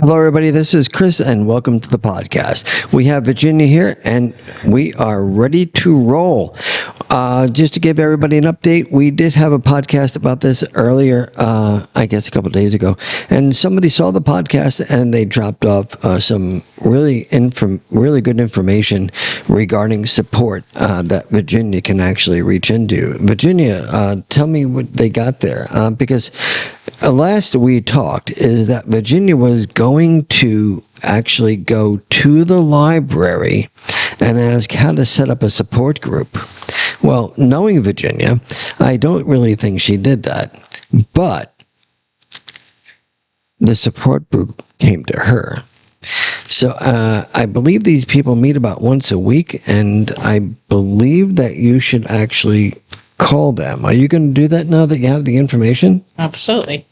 Hello, everybody. This is Chris, and welcome to the podcast. We have Virginia here, and we are ready to roll. Just to give everybody an update, we did have a podcast about this earlier, I guess a couple of days ago, and somebody saw the podcast and they dropped off some really good information regarding support that Virginia can actually reach into. Virginia, tell me what they got there, because last we talked is that Virginia was going to actually go to the library and ask how to set up a support group. Well, knowing Virginia, I don't really think she did that. But the support group came to her. So I believe these people meet about once a week, and I believe that you should actually call them. Are you going to do that now that you have the information? Absolutely.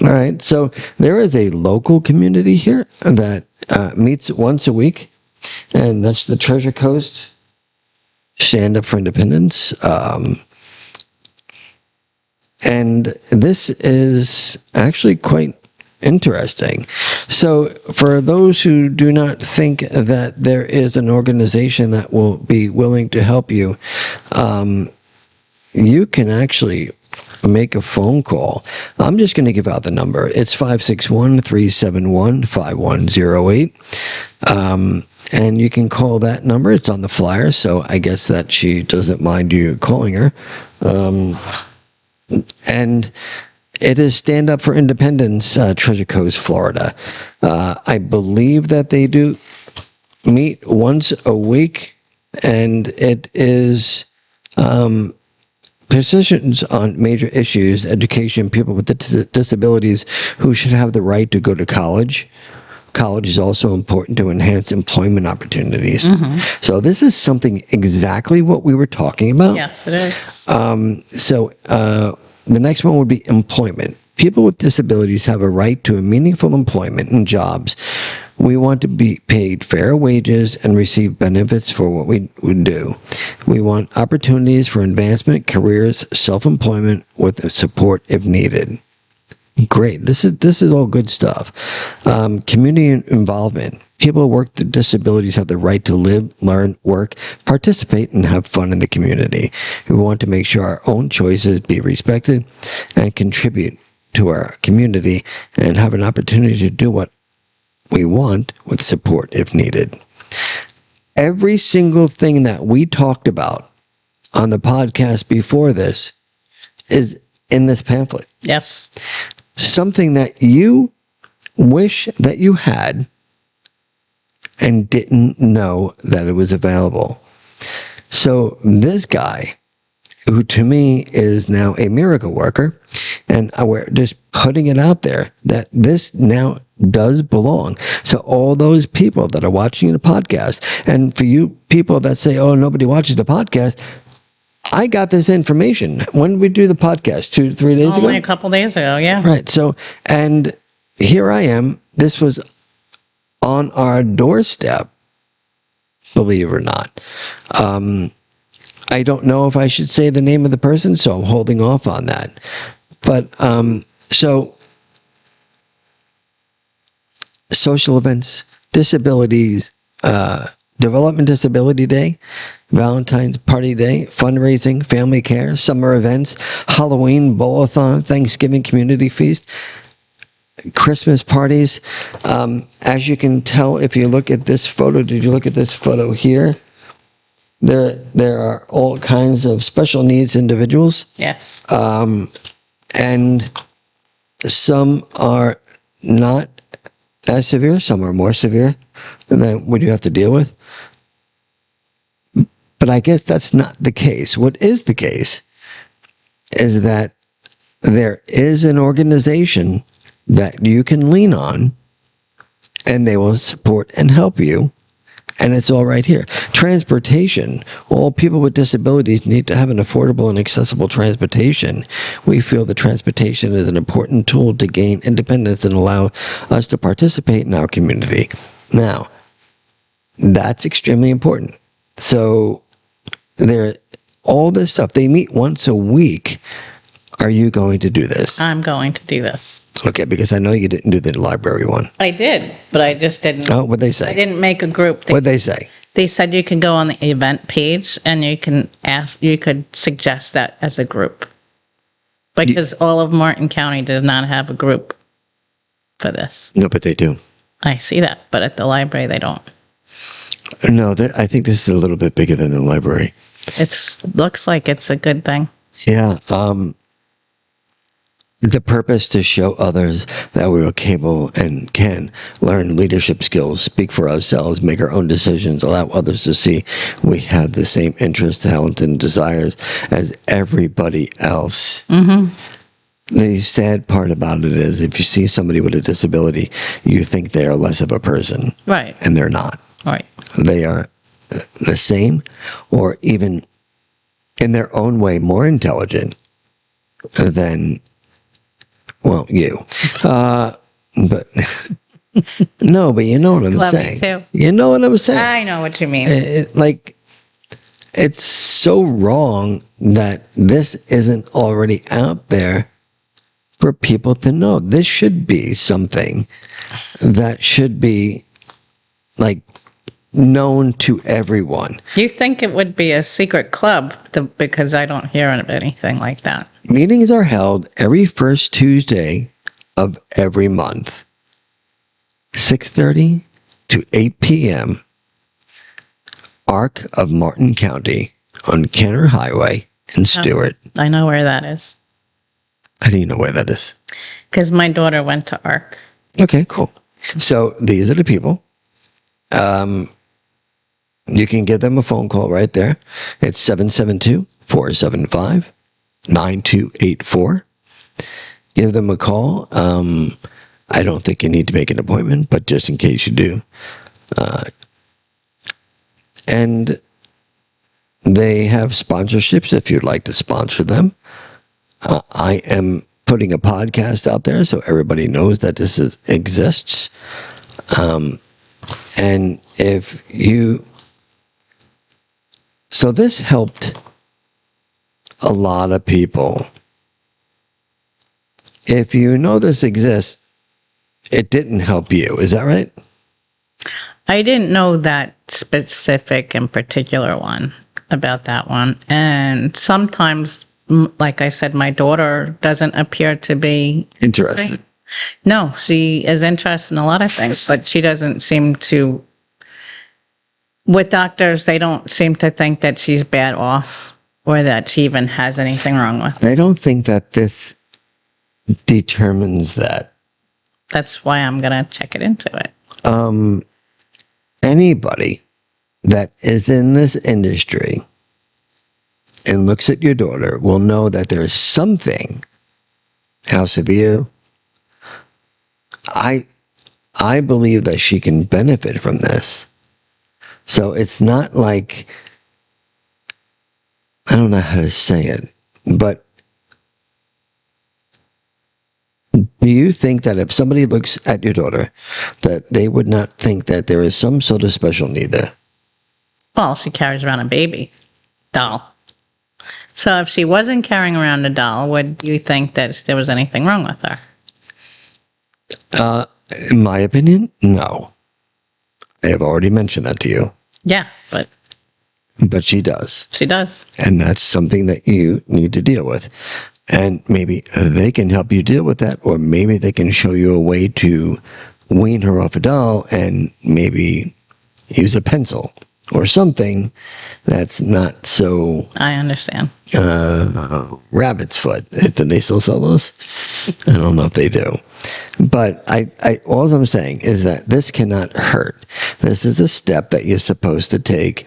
All right. So there is a local community here that meets once a week, and that's the Treasure Coast Stand Up for Independence. And this is actually quite interesting. So for those who do not think that there is an organization that will be willing to help you, you can actually make a phone call. I'm just going to give out the number. It's 561-371-5108. And you can call that number. It's on the flyer, so I guess that she doesn't mind you calling her. And it is Stand Up for Independence, Treasure Coast, Florida. I believe that they do meet once a week, and it is positions on major issues, education, people with disabilities who should have the right to go to college. College is also important to enhance employment opportunities. Mm-hmm. So this is something exactly what we were talking about. Yes, it is. So the next one would be employment. People with disabilities have a right to a meaningful employment and jobs. We want to be paid fair wages and receive benefits for what we do. We want opportunities for advancement, careers, self-employment with support if needed. Great. This is all good stuff. Community involvement. People who work with disabilities have the right to live, learn, work, participate, and have fun in the community. We want to make sure our own choices be respected and contribute to our community and have an opportunity to do what we want with support if needed. Every single thing that we talked about on the podcast before this is in this pamphlet. Yes. Something that you wish that you had and didn't know that it was available. So this guy, who to me is now a miracle worker, and we're just putting it out there that this now does belong. So all those people that are watching the podcast, and for you people that say, oh, nobody watches the podcast, I got this information. When did we do the podcast? 2 to 3 days ago? Only a couple days ago, yeah. Right. So, and here I am. This was on our doorstep, believe it or not. I don't know if I should say the name of the person, so I'm holding off on that. But so social events, disabilities, Development Disability Day, Valentine's Party Day, fundraising, family care, summer events, Halloween, bowl-a-thon, Thanksgiving community feast, Christmas parties. As you can tell, if you look at this photo, did you look at this photo here? There are all kinds of special needs individuals. Yes. And some are not as severe, some are more severe than what you have to deal with. But I guess that's not the case. What is the case is that there is an organization that you can lean on, and they will support and help you. And it's all right here. Transportation. All people with disabilities need to have an affordable and accessible transportation. We feel that transportation is an important tool to gain independence and allow us to participate in our community. Now, that's extremely important. So all this stuff, they meet once a week, Are you going to do this? I'm going to do this. Okay, because I know you didn't do the library one. I did, but I just didn't. Oh, what'd they I say? didn't make a group. What'd they say? They said you can go on the event page and you could suggest that as a group. Because all of Martin County does not have a group for this. No, but they do. I see that, but at the library they don't. No, I think this is a little bit bigger than the library. Looks like it's a good thing. Yeah. The purpose to show others that we are capable and can learn leadership skills, speak for ourselves, make our own decisions, allow others to see we have the same interests, talents, and desires as everybody else. Mm-hmm. The sad part about it is if you see somebody with a disability, you think they are less of a person. Right. And they're not. Right. They are the same or even in their own way more intelligent than, well, you. But no, but you know what I'm Love saying. me too. You know what I'm saying. I know what you mean. It's so wrong that this isn't already out there for people to know. This should be something that should be known to everyone. You think it would be a secret club because I don't hear of anything like that. Meetings are held every first Tuesday of every month, 6:30 to 8 p.m. Arc of Martin County on Kenner Highway in Stewart. I know where that is. How do you know where that is? Because my daughter went to ARC. Okay, cool. So these are the people. You can give them a phone call right there. It's 772-475-9284. Give them a call. I don't think you need to make an appointment, but just in case you do. And they have sponsorships if you'd like to sponsor them. I am putting a podcast out there so everybody knows that this exists. And if you... So this helped a lot of people. If you know this exists, it didn't help you. Is that right? I didn't know that specific and particular one about that one. And sometimes, like I said, my daughter doesn't appear to be interested. No, she is interested in a lot of things, but she doesn't seem to. With doctors, they don't seem to think that she's bad off or that she even has anything wrong with her. I don't think that this determines that. That's why I'm going to check it into it. Anybody that is in this industry and looks at your daughter will know that there is something. How severe? I believe that she can benefit from this. So it's not like, I don't know how to say it, but do you think that if somebody looks at your daughter, that they would not think that there is some sort of special need there? Well, she carries around a baby doll. So if she wasn't carrying around a doll, would you think that there was anything wrong with her? In my opinion, no. I have already mentioned that to you. Yeah, but she does. She does. And that's something that you need to deal with. And maybe they can help you deal with that, or maybe they can show you a way to wean her off a doll and maybe use a pencil or something that's not so... I understand. Rabbit's foot. Do they still sell those? I don't know if they do. But all I'm saying is that this cannot hurt. This is a step that you're supposed to take.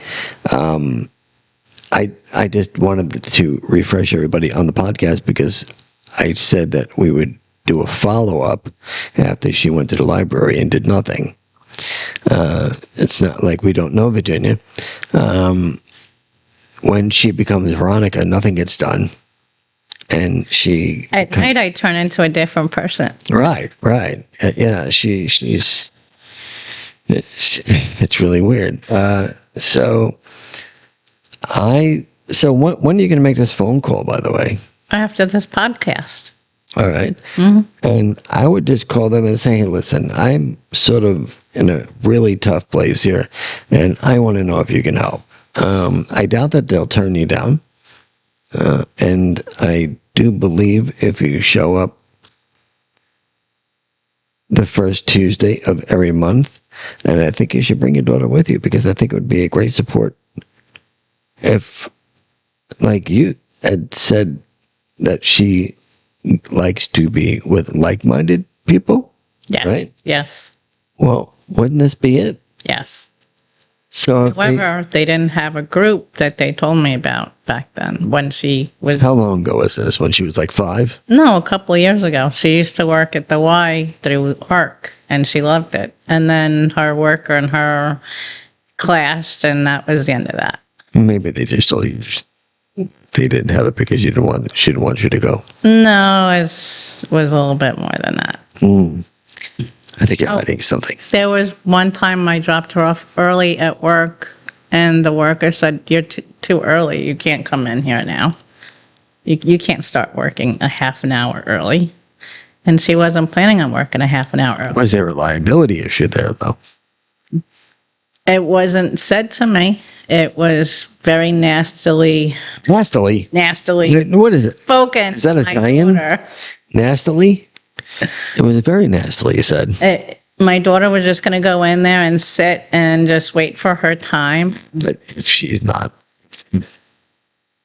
I just wanted to refresh everybody on the podcast because I said that we would do a follow-up after she went to the library and did nothing. It's not like we don't know Virginia. When she becomes Veronica, nothing gets done. And she... At night, I turn into a different person. Right. Yeah, she's... It's really weird. So when are you going to make this phone call, by the way? After this podcast. All right. And I would just call them and say, hey, listen, I'm sort of in a really tough place here, and I want to know if you can help. I doubt that they'll turn you down. And I do believe if you show up the first Tuesday of every month, and I think you should bring your daughter with you, because I think it would be a great support if, like you had said, that she likes to be with like-minded people, Yes. right? Yes. Well, wouldn't this be it? Yes. So if However, they didn't have a group that they told me about back then when she was, how long ago was this? When she was like 5? no, a couple of years ago. She used to work at the Y through ARC and she loved it. And then her worker and her clashed and that was the end of that. Maybe they just told you they didn't have it because she didn't want you to go. No, it was a little bit more than that. I think you're hiding something. There was one time I dropped her off early at work, and the worker said, "You're too early. You can't come in here now. You can't start working a half an hour early." And she wasn't planning on working a half an hour early. Was there a liability issue there, though? It wasn't said to me. It was very nastily Nastily? What is it? spoken. Is that a to my giant? daughter. Nastily? It was very nastily, you said. My daughter was just going to go in there and sit and just wait for her time. But if she's not,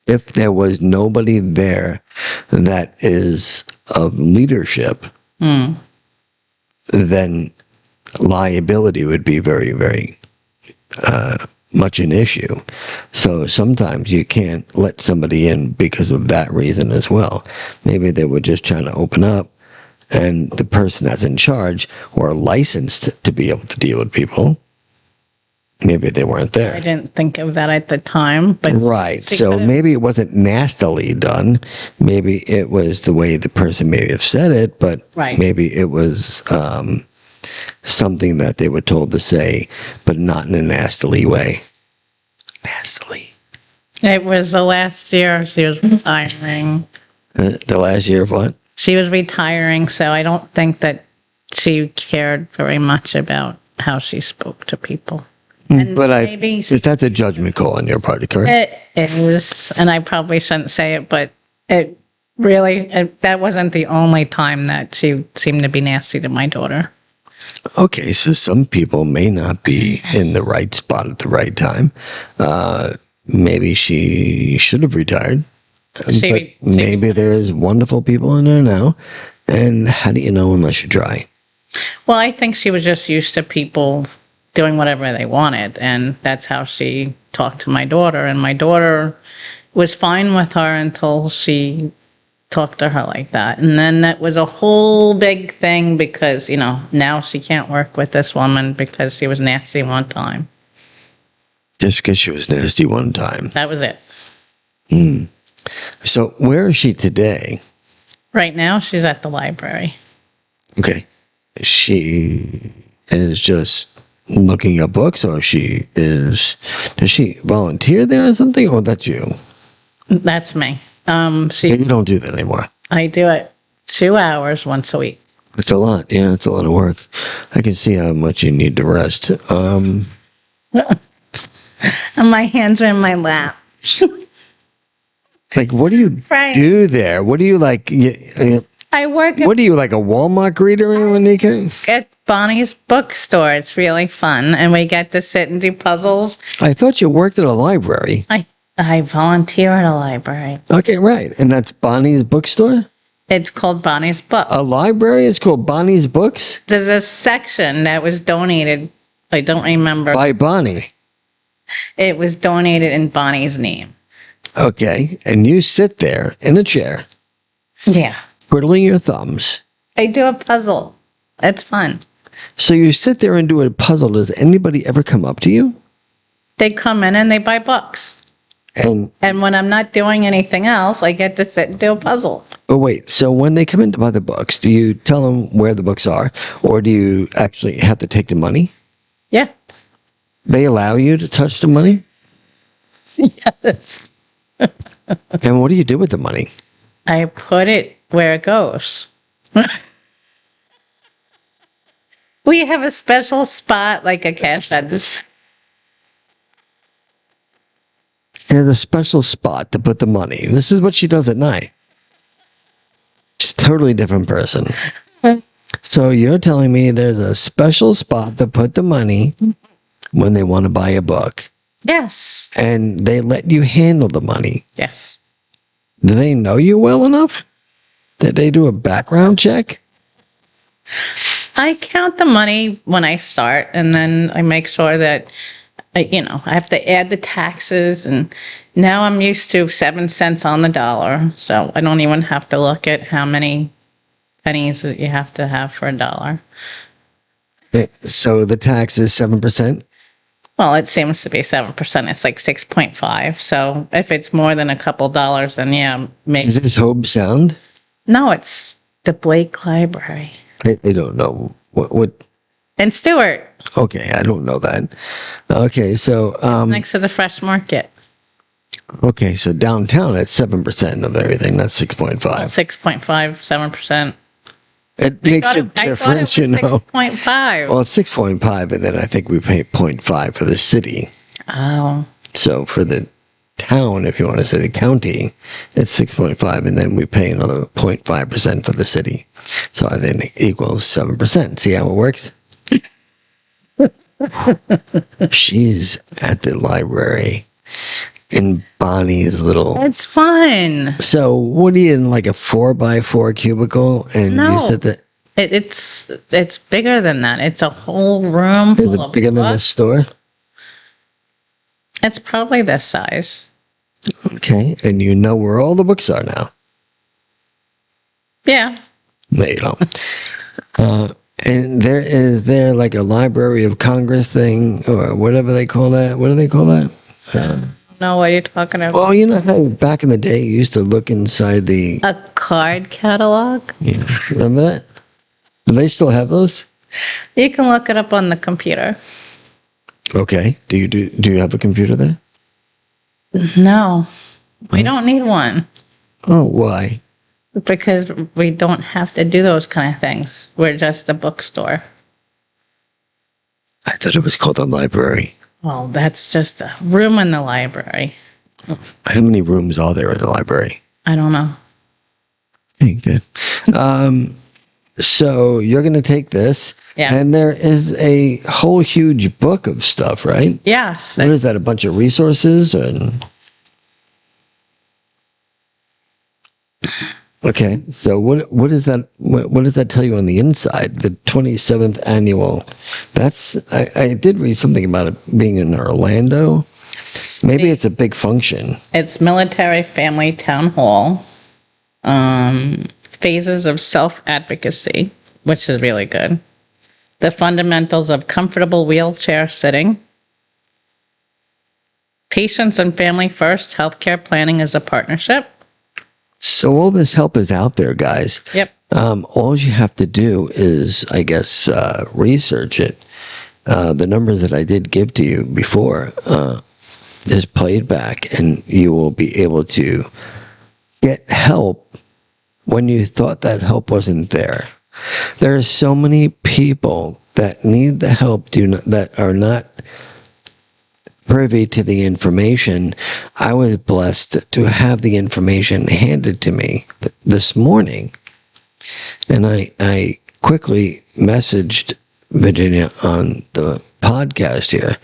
if there was nobody there that is of leadership, then liability would be very, very much an issue. So sometimes you can't let somebody in because of that reason as well. Maybe they were just trying to open up, and the person that's in charge or licensed to be able to deal with people, maybe they weren't there. I didn't think of that at the time, but Right. she So could've- maybe it wasn't nastily done. Maybe it was the way the person maybe have said it, but Right. maybe it was something that they were told to say, but not in a nastily way. Nastily. it was the last year she was retiring. The last year of what? She was retiring, so I don't think that she cared very much about how she spoke to people. And But maybe that's a judgment call on your part, correct? it is, and I probably shouldn't say it, but it really, that wasn't the only time that she seemed to be nasty to my daughter. Okay, so some people may not be in the right spot at the right time. Maybe she should have retired. But maybe there's wonderful people in there now. And how do you know unless you try? Well, I think she was just used to people doing whatever they wanted, and that's how she talked to my daughter. And my daughter was fine with her until she talked to her like that. And then that was a whole big thing because, now she can't work with this woman because she was nasty one time. Just because she was nasty one time. That was it. So where is she today? Right now, she's at the library. Okay. She is just looking at books, or does she volunteer there or something? Or that's you? That's me. You don't do that anymore. I do it 2 hours once a week. It's a lot. Yeah, it's a lot of work. I can see how much you need to rest. And my hands are in my lap. Like, what do you Right. do there? What do you like? I work What are you, like a Walmart greeter when you can? at Bonnie's bookstore. It's really fun. And we get to sit and do puzzles. I thought you worked at a library. I volunteer at a library. Okay, right. And that's Bonnie's bookstore? It's called Bonnie's Book. A library is called Bonnie's Books? There's a section that was donated. I don't remember. By Bonnie. It was donated in Bonnie's name. Okay. And you sit there in a chair, Yeah. twiddling your thumbs. I do a puzzle. It's fun. So you sit there and do a puzzle. Does anybody ever come up to you? They come in and they buy books. And And when I'm not doing anything else, I get to sit and do a puzzle. oh wait, so when they come in to buy the books, do you tell them where the books are, or do you actually have to take the money? Yeah. They allow you to touch the money? Yes. And what do you do with the money? I put it where it goes. We have a special spot like a cash register. There's a special spot to put the money. This is what she does at night. She's a totally different person. So you're telling me there's a special spot to put the money when they want to buy a book, Yes. and they let you handle the money. Yes. Do they know you well enough? Did they do a background check? I count the money when I start, and then I make sure that, I have to add the taxes, and now I'm used to 7 cents on the dollar, so I don't even have to look at how many pennies that you have to have for a dollar. So the tax is 7%? Well, it seems to be 7%. It's like 6.5. So if it's more than a couple dollars, then yeah, maybe. Is this Hobe Sound? No, it's the Blake Library. I don't know. What? And Stewart, Okay, I don't know that. Okay, so next to the Fresh Market. okay, so downtown it's 7% of everything. That's 6.5. 6.5, 7%. It makes a difference, you know. 6.5. Well, it's 6.5, and then I think we pay 0.5 for the city. Oh, So for the town, if you want to say the county, it's 6.5, and then we pay another 0.5% for the city. So I think it equals 7%. See how it works? She's at the library in Bonnie's little. it's fun. So what are you in, like a 4x4 cubicle? And No. you said that It's bigger than that. It's a whole room is full it of bigger than books. this store? It's probably this size. Okay, and you know where all the books are now. Yeah. No, you don't. And there like a Library of Congress thing or whatever they call that. What do they call that? No, what are you talking about? Well, you know how back in the day you used to look inside the. A card catalog? Yeah, remember that? Do they still have those? You can look it up on the computer. Okay. Do you have a computer there? No, we don't need one Oh, why? because we don't have to do those kind of things. We're just a bookstore. I thought it was called a library. Well, that's just a room in the library. How many rooms are there in the library? I don't know. Hey, good. So you're going to take this, Yeah. and there is a whole huge book of stuff, right? Yes. What is that? A bunch of resources and. Okay, so what is that? What does that tell you on the inside? The 27th annual. That's I did read something about it being in Orlando. Maybe it's a big function. It's military family town hall. Phases of self-advocacy, which is really good. The fundamentals of comfortable wheelchair sitting. Patients and family first. Healthcare planning as a partnership. So all this help is out there, guys. Yep. All you have to do is, I guess, research it. The numbers that I did give to you before, just play it back, and you will be able to get help when you thought that help wasn't there. There are so many people that need the help that are not privy to the information. I was blessed to have the information handed to me this morning. And I quickly messaged Virginia on the podcast here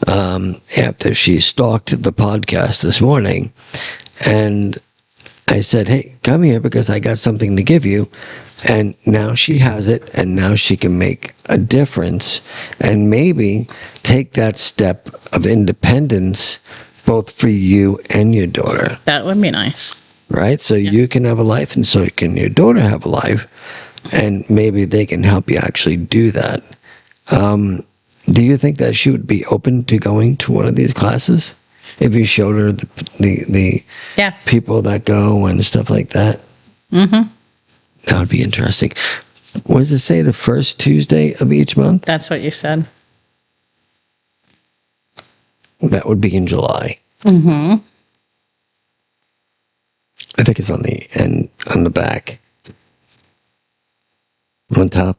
after she stalked the podcast this morning. And I said, hey, come here because I got something to give you. And now she has it, and now she can make a difference and maybe take that step of independence both for you and your daughter. That would be nice. Right? So you can have a life, and so can your daughter have a life, and maybe they can help you actually do that. Do you think that she would be open to going to one of these classes if you showed her the Yes. people that go and stuff like that? Mm-hmm. That would be interesting. What does it say? The first Tuesday of each month? That's what you said. That would be in July. Mm-hmm. I think it's on the end, on the back. On top.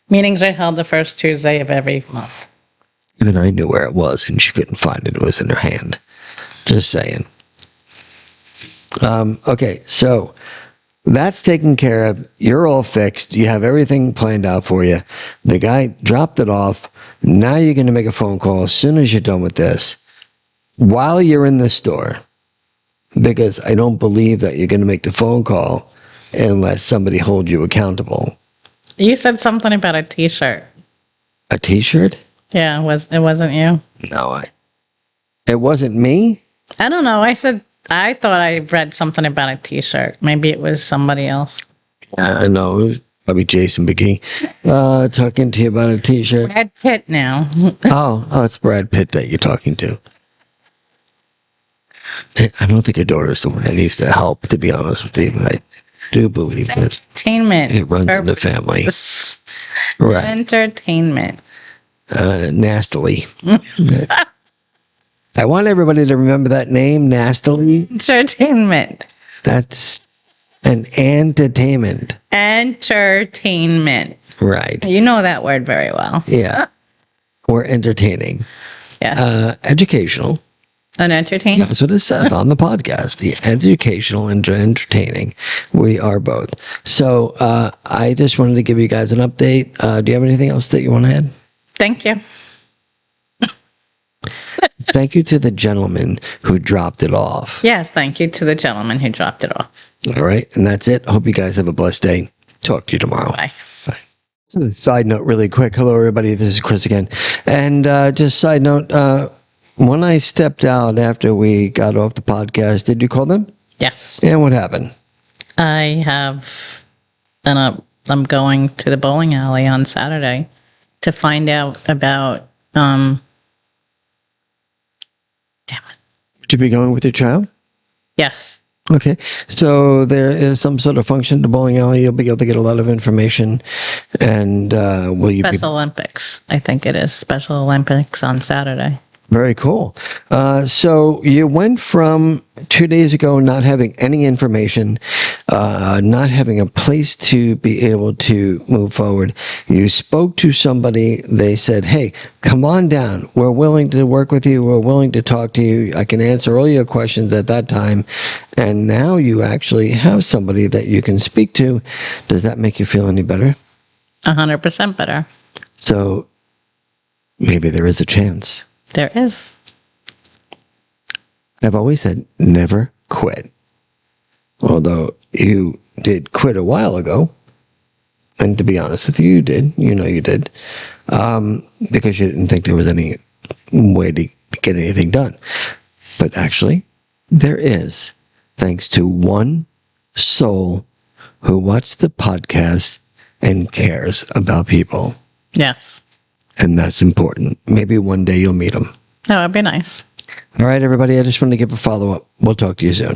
Meetings are held the first Tuesday of every month. Even I knew where it was, and she couldn't find it. It was in her hand. Just saying. Okay, so that's taken care of. You're all fixed. You have everything planned out for you. The guy dropped it off. Now you're going to make a phone call as soon as you're done with this. While you're in the store, because I don't believe that you're going to make the phone call unless somebody holds you accountable. You said something about a T-shirt. A T-shirt? Yeah, it wasn't you? No, it wasn't me. I don't know. I thought I read something about a T-shirt. Maybe it was somebody else. No, it was probably Jason McGee talking to you about a T-shirt. Brad Pitt now. Oh, it's Brad Pitt that you're talking to. I don't think your daughter's the one that needs to help, to be honest with you. I do believe that Entertainment. it runs in the family. Right. Entertainment. Nastily. I want everybody to remember that name, Nastily. Entertainment. That's an entertainment. Entertainment. Right. You know that word very well. Yeah. Or entertaining. Yeah. Educational. An entertainment. That's what it says on the podcast. The educational and entertaining. We are both. So I just wanted to give you guys an update. Do you have anything else that you want to add? Thank you. Thank you to the gentleman who dropped it off. Yes, thank you to the gentleman who dropped it off. All right. And that's it. Hope you guys have a blessed day. Talk to you tomorrow. Bye. Bye. Side note really quick. Hello, everybody. This is Chris again. And just side note, when I stepped out after we got off the podcast, did you call them? Yes. And what happened? I'm going to the bowling alley on Saturday to find out about, damn it. Would you be going with your child? Yes. Okay. So there is some sort of function at the bowling alley. You'll be able to get a lot of information. And will you Special Olympics. I think it is Special Olympics on Saturday. Very cool. So you went from 2 days ago not having any information, not having a place to be able to move forward. You spoke to somebody. They said, hey, come on down. We're willing to work with you. We're willing to talk to you. I can answer all your questions at that time. And now you actually have somebody that you can speak to. Does that make you feel any better? 100% better. So maybe there is a chance. There is. I've always said never quit. Although you did quit a while ago. And to be honest with you, you did. You know you did. Because you didn't think there was any way to get anything done. But actually, there is. Thanks to one soul who watched the podcast and cares about people. Yes. And that's important. Maybe one day you'll meet them. That would be nice. All right, everybody. I just wanted to give a follow-up. We'll talk to you soon.